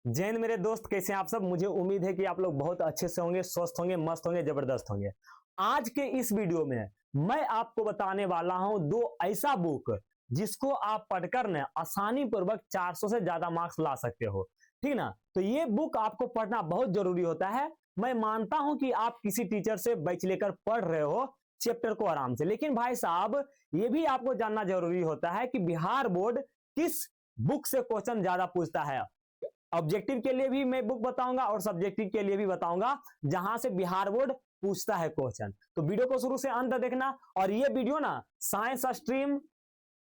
जय हिंद मेरे दोस्त, कैसे हैं आप सब। मुझे उम्मीद है कि आप लोग बहुत अच्छे से होंगे, स्वस्थ होंगे, मस्त होंगे, जबरदस्त होंगे। आज के इस वीडियो में मैं आपको बताने वाला हूं दो ऐसा बुक जिसको आप पढ़कर न आसानी पूर्वक 400 से ज्यादा मार्क्स ला सकते हो। ठीक ना। तो ये बुक आपको पढ़ना बहुत जरूरी होता है। मैं मानता हूं कि आप किसी टीचर से बैच लेकर पढ़ रहे हो चैप्टर को आराम से, लेकिन भाई साहब ये भी आपको जानना जरूरी होता है कि बिहार बोर्ड किस बुक से क्वेश्चन ज्यादा पूछता है। ऑब्जेक्टिव के लिए भी मैं बुक बताऊंगा और सब्जेक्टिव के लिए भी बताऊंगा जहां से बिहार बोर्ड पूछता है क्वेश्चन। तो वीडियो को शुरू से अंत तक देखना। और ये वीडियो ना साइंस स्ट्रीम,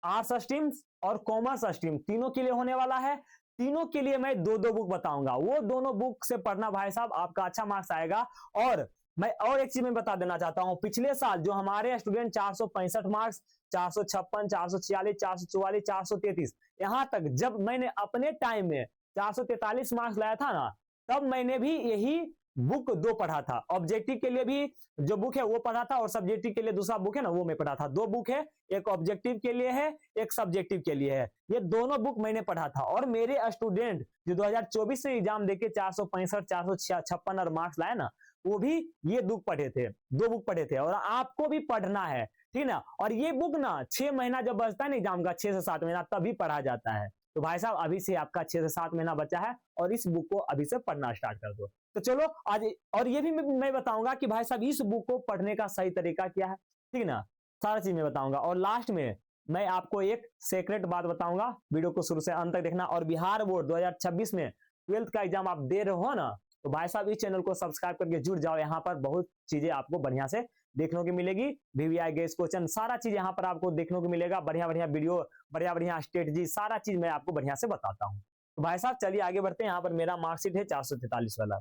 आर्ट्स स्ट्रीम और कॉमर्स स्ट्रीम तीनों के लिए होने वाला है। तीनों के लिए मैं दो दो बुक बताऊंगा। वो दोनों बुक से पढ़ना भाई साहब आपका अच्छा मार्क्स आएगा। और मैं और एक चीज में बता देना चाहता हूं, पिछले साल जो हमारे स्टूडेंट 465 मार्क्स, 456, 446, 444, 433 यहां तक जब मैंने अपने टाइम में 443 मार्क्स लाया था ना, तब मैंने भी यही बुक दो पढ़ा था। ऑब्जेक्टिव के लिए भी जो बुक है वो पढ़ा था और सब्जेक्टिव के लिए दूसरा बुक है ना वो मैं पढ़ा था। दो बुक है, एक ऑब्जेक्टिव के लिए है, एक सब्जेक्टिव के लिए है। ये दोनों बुक मैंने पढ़ा था और मेरे स्टूडेंट जो 2024 से एग्जाम देके 465, 456 और मार्क्स लाए ना, वो भी ये बुक पढ़े थे, दो बुक पढ़े थे। और आपको भी पढ़ना है, ठीक ना। और ये बुक ना 6 महीना जब बचता है ना एग्जाम का, 6 से 7 महीना तभी पढ़ा जाता है। तो भाई साहब अभी से आपका 6 से 7 महीना बचा है और इस बुक को अभी से पढ़ना स्टार्ट कर दो। तो चलो आज और ये भी मैं बताऊंगा कि भाई साहब इस बुक को पढ़ने का सही तरीका क्या है, ठीक ना। सारा चीज मैं बताऊंगा और लास्ट में मैं आपको एक सीक्रेट बात बताऊंगा। वीडियो को शुरू से अंत तक देखना। और बिहार बोर्ड 2026 में 12th का एग्जाम आप दे रहे हो ना, तो भाई साहब इस चैनल को सब्सक्राइब करके जुड़ जाओ। यहाँ पर बहुत चीजें आपको बढ़िया से देखने को मिलेगी। वीवीआई गेस क्वेश्चन सारा चीज यहाँ पर आपको देखने को मिलेगा। बढ़िया बढ़िया वीडियो, बढ़िया बढ़िया स्ट्रेटजी, सारा चीज मैं आपको बढ़िया से बताता हूँ। तो भाई साहब चलिए आगे बढ़ते हैं। यहाँ पर मेरा मार्कशीट है 443 वाला।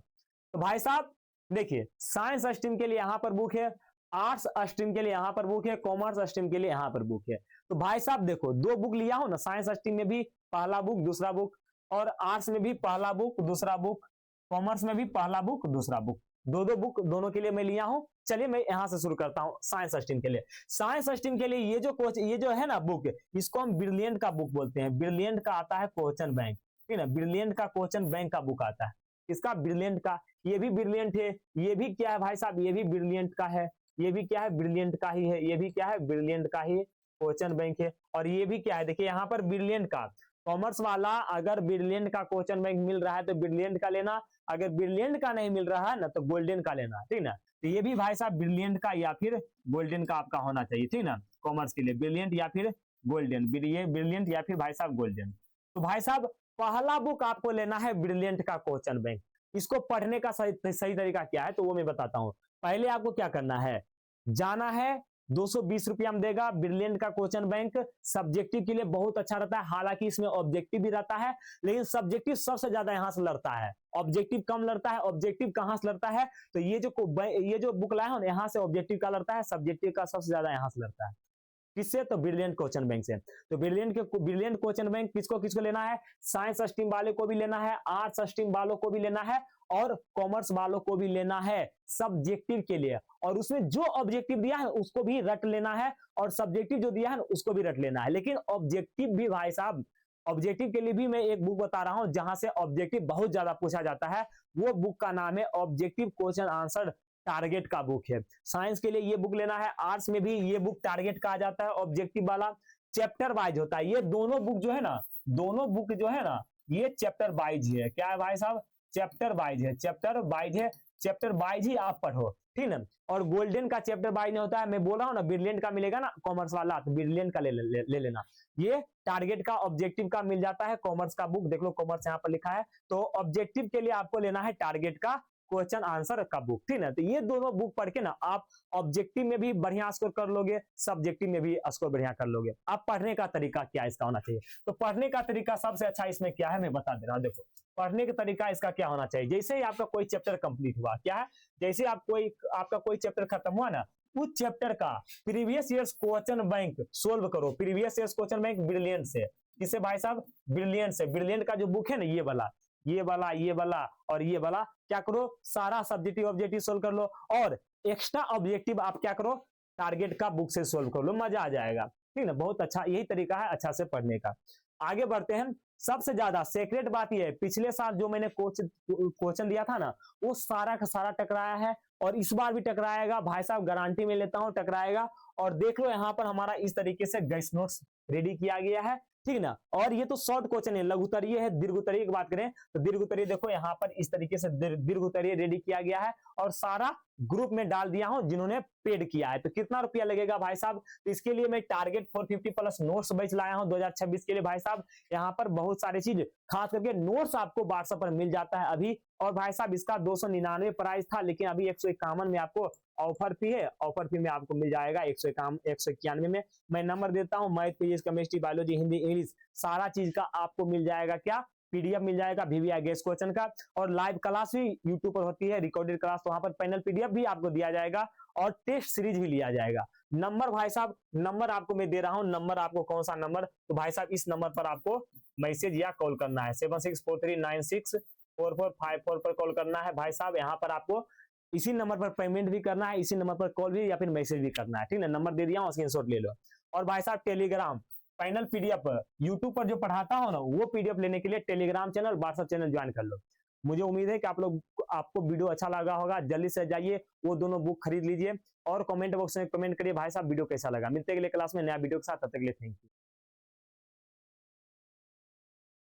तो भाई साहब देखिए, साइंस स्ट्रीम के लिए यहाँ पर बुक है, आर्ट्स स्ट्रीम के लिए यहाँ पर बुक है, कॉमर्स स्ट्रीम के लिए यहाँ पर बुक है। तो भाई साहब देखो, दो बुक लिया हो ना, साइंस स्ट्रीम में भी पहला बुक दूसरा बुक, और आर्ट्स में भी पहला बुक दूसरा बुक, कॉमर्स में भी पहला बुक दूसरा बुक, दो दो बुक दोनों के लिए मैं लिया हूं। चलिए मैं यहां से शुरू करता हूं साइंस स्ट्रीम के लिए। साइंस स्ट्रीम के लिए ये जो ये जो है ना बुक, इसको हम ब्रिलियंट का बुक बोलते हैं। ब्रिलियंट का आता है क्वेश्चन बैंक, ठीक है ना। ब्रिलियंट का क्वेश्चन बैंक का बुक आता है। इसका ब्रिलियंट का, ये भी ब्रिलियंट है, ये भी क्या है भाई साहब, ये भी ब्रिलियंट का है, ये भी क्या है ब्रिलियंट का ही है, ये भी क्या है ब्रिलियंट का ही क्वेश्चन बैंक है। और ये भी क्या है, देखिए यहाँ पर ब्रिलियंट का, कॉमर्स वाला अगर ब्रिलियंट का क्वेश्चन बैंक मिल रहा है तो ब्रिलियंट का लेना, अगर ब्रिलियंट का नहीं मिल रहा है ना तो गोल्डन का लेना, ठीक ना। तो ये भी भाई साहब ब्रिलियंट का या फिर गोल्डन का आपका होना चाहिए, ठीक ना। कॉमर्स के लिए ब्रिलियंट या फिर गोल्डन, ये ब्रिलियंट या फिर भाई साहब गोल्डन। तो भाई साहब पहला बुक आपको लेना है ब्रिलियंट का क्वेश्चन बैंक। इसको पढ़ने का सही तरीका क्या है तो वो मैं बताता हूं। पहले आपको क्या करना है, जाना है 220 रुपया में देगा ब्रिलियंट का क्वेश्चन बैंक। सब्जेक्टिव के लिए बहुत अच्छा रहता है, हालांकि इसमें ऑब्जेक्टिव भी रहता है, लेकिन सब्जेक्टिव सबसे ज्यादा यहां से लड़ता है, ऑब्जेक्टिव कम लड़ता है। ऑब्जेक्टिव कहां से लड़ता है तो ये जो बुक लाया हो ना, यहां से ऑब्जेक्टिव का लड़ता है, सब्जेक्टिव का सबसे ज्यादा यहां से लड़ता है। किससे तो ब्रिलियंट क्वेश्चन बैंक से। तो ब्रिलियंट क्वेश्चन बैंक किसको किसको लेना है, साइंस स्ट्रीम वाले को भी लेना है, आर्ट्स स्ट्रीम वालों को भी लेना है और कॉमर्स वालों को भी लेना है सब्जेक्टिव के लिए। और उसमें जो ऑब्जेक्टिव दिया है उसको भी रट लेना है और सब्जेक्टिव जो दिया है उसको भी रट लेना है। लेकिन ऑब्जेक्टिव भी भाई साहब, ऑब्जेक्टिव के लिए भी मैं एक बुक बता रहा हूं जहां से ऑब्जेक्टिव बहुत ज्यादा पूछा जाता है। वो बुक का नाम है ऑब्जेक्टिव क्वेश्चन आंसर टारगेट का बुक है। साइंस के लिए ये बुक लेना है, आर्ट्स में भी ये बुक टारगेट का आ जाता है, ऑब्जेक्टिव वाला चैप्टर वाइज होता है। ये दोनों बुक जो है ना, दोनों बुक जो है ना, ये चैप्टर वाइज है। क्या है भाई साहब, चैप्टर वाइज है, चैप्टर वाइज है, चैप्टर वाइज ही आप पढ़ो, ठीक ना। और गोल्डन का चैप्टर वाइज नहीं होता है। मैं बोल रहा हूं ना ब्रिलियंट का मिलेगा ना कॉमर्स वाला, तो ब्रिलियंट का ले लेना। ये टारगेट का ऑब्जेक्टिव का मिल जाता है, कॉमर्स का बुक देख लो, कॉमर्स यहाँ पर लिखा है। तो ऑब्जेक्टिव के लिए आपको लेना है टारगेट का क्वेश्चन आंसर का बुक, ठीक है। तो ये दोनों बुक पढ़ के ना आप ऑब्जेक्टिव में भी बढ़िया स्कोर कर लोगे, सब्जेक्टिव में भी स्कोर बढ़िया कर लोगे। अब पढ़ने का तरीका क्या इसका होना चाहिए, तो पढ़ने का तरीका सबसे अच्छा इसमें क्या है मैं बता दे रहा हूं। देखो पढ़ने का तरीका इसका क्या होना चाहिए, जैसे ही आपका कोई चैप्टर कंप्लीट हुआ, क्या है, जैसे आपका कोई चैप्टर खत्म हुआ ना, उस चैप्टर का previous years question bank solve करो। Previous years question bank brilliant से, किससे भाई साहब, ब्रिलियंट से। ब्रिलियंट का जो बुक है ना, ये वाला, ये वाला, ये वाला और ये वाला, क्या करो सारा सब्जेक्टिव ऑब्जेक्टिव सोल्व कर लो। और एक्स्ट्रा ऑब्जेक्टिव आप क्या करो, टारगेट का बुक से सोल्व कर लो, मजा आ जाएगा, ठीक ना। बहुत अच्छा यही तरीका है अच्छा से पढ़ने का। आगे बढ़ते हैं। सबसे ज्यादा सीक्रेट बात यह है, पिछले साल जो मैंने क्वेश्चन दिया था ना, वो सारा का सारा टकराया है और इस बार भी टकराएगा भाई साहब, गारंटी में लेता हूं टकराएगा। और देख लो यहाँ पर हमारा इस तरीके से गेस्ट नोट्स रेडी किया गया है, ठीक ना। और ये तो शॉर्ट क्वेश्चन है, लघुत्तरीय है। दीर्घोत्तरीय की बात करें तो दीर्घोत्तरीय देखो यहाँ पर इस तरीके से दीर्घोत्तरीय रेडी किया गया है और सारा ग्रुप में डाल दिया हूं जिन्होंने पेड किया है। तो कितना रुपया लगेगा भाई साहब, तो इसके लिए मैं टारगेट 450 प्लस नोट्स बैच लाया हूं 2026 के लिए भाई साहब। यहाँ पर बहुत सारी चीज, खास करके नोट्स आपको व्हाट्सएप पर मिल जाता है अभी। और भाई साहब इसका 299 प्राइस था, लेकिन अभी 151 में आपको ऑफर फी है, ऑफर फी में आपको मिल जाएगा 191 में। मैं नंबर देता हूं, math, physics, chemistry, biology, Hindi, English, सारा चीज का आपको मिल जाएगा क्या, पीडीएफ मिल जाएगा वीवीआई गेस्ट क्वेश्चन का। और लाइव क्लास भी यूट्यूब पर होती है, रिकॉर्डेड क्लास, तो वहां पर पैनल पीडीएफ भी आपको दिया जाएगा और टेस्ट सीरीज भी लिया जाएगा। नंबर भाई साहब, नंबर आपको मैं दे रहा हूं, नंबर आपको कौन सा नंबर, तो भाई साहब इस नंबर पर आपको मैसेज या कॉल करना है, 7643964454 पर कॉल करना है भाई साहब। यहाँ पर आपको इसी नंबर पर पेमेंट भी करना है, इसी नंबर पर कॉल भी या फिर मैसेज भी करना है, ठीक है। नंबर दे दिया हूं, स्क्रीनशॉट ले लो। और भाई साहब टेलीग्राम फाइनल पीडीएफ यूट्यूब पर जो पढ़ाता हो ना, वो पीडीएफ लेने के लिए Telegram channel, WhatsApp channel join कर लो। मुझे उम्मीद है कि आपको वीडियो अच्छा लगा होगा। जल्दी से जाइए वो दोनों बुक खरीद लीजिए और कमेंट बॉक्स में कमेंट करिए भाई साहब वीडियो कैसा लगा। मिलते हैं अगले क्लास में नया वीडियो के साथ, तब तक के लिए थैंक यू।